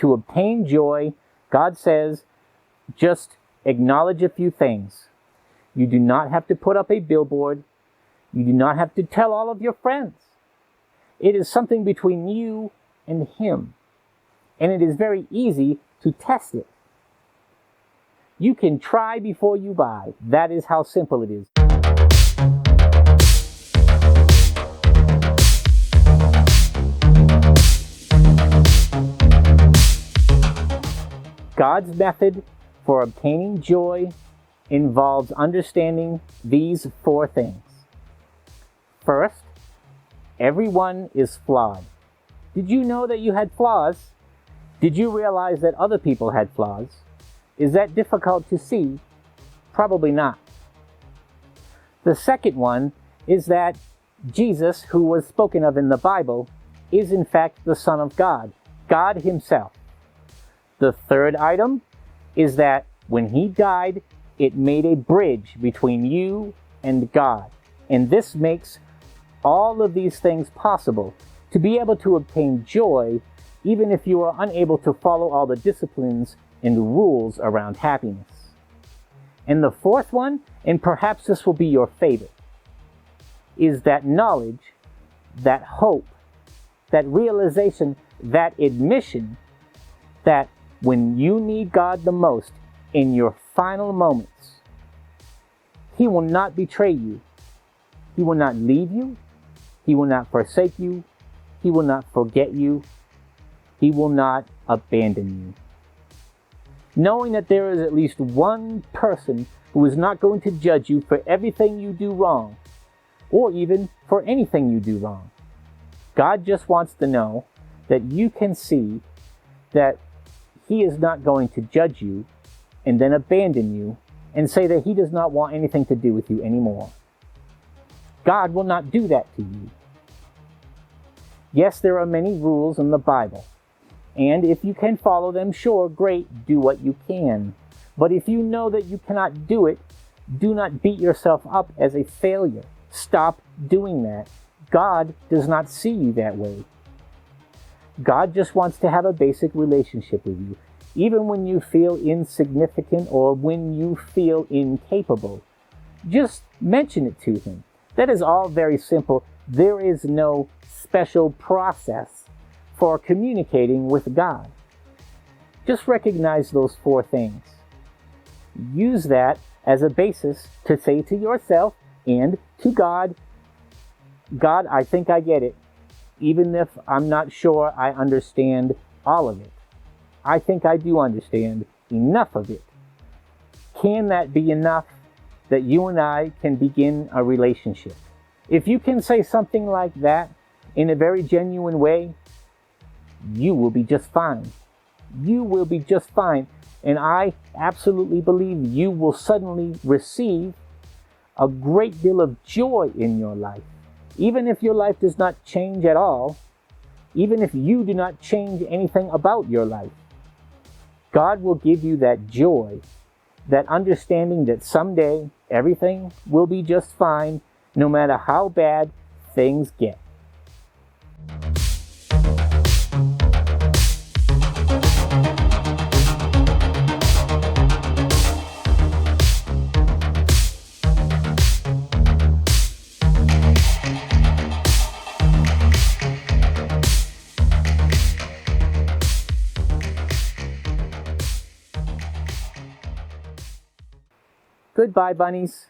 To obtain joy, God says, just acknowledge a few things. You do not have to put up a billboard. You do not have to tell all of your friends. It is something between you and Him. And it is very easy to test it. You can try before you buy. That is how simple it is. God's method for obtaining joy involves understanding these 4 things. First, everyone is flawed. Did you know that you had flaws? Did you realize that other people had flaws? Is that difficult to see? Probably not. The second one is that Jesus, who was spoken of in the Bible, is in fact the Son of God, God Himself. The third item is that when He died, it made a bridge between you and God. And this makes all of these things possible to be able to obtain joy, even if you are unable to follow all the disciplines and rules around happiness. And the fourth one, and perhaps this will be your favorite, is that knowledge, that hope, that realization, that admission that when you need God the most, in your final moments, He will not betray you. He will not leave you. He will not forsake you. He will not forget you. He will not abandon you. Knowing that there is at least one person who is not going to judge you for everything you do wrong, or even for anything you do wrong. God just wants to know that you can see that He is not going to judge you and then abandon you and say that He does not want anything to do with you anymore. God will not do that to you. Yes, there are many rules in the Bible, and if you can follow them, sure, great, do what you can. But if you know that you cannot do it, do not beat yourself up as a failure. Stop doing that. God does not see you that way. God just wants to have a basic relationship with you. Even when you feel insignificant or when you feel incapable, just mention it to Him. That is all very simple. There is no special process for communicating with God. Just recognize those 4 things. Use that as a basis to say to yourself and to God, God, I think I get it, even if I'm not sure I understand all of it. I think I do understand enough of it. Can that be enough that you and I can begin a relationship? If you can say something like that in a very genuine way, you will be just fine. You will be just fine. And I absolutely believe you will suddenly receive a great deal of joy in your life. Even if your life does not change at all, even if you do not change anything about your life, God will give you that joy, that understanding that someday everything will be just fine, no matter how bad things get. Goodbye, bunnies.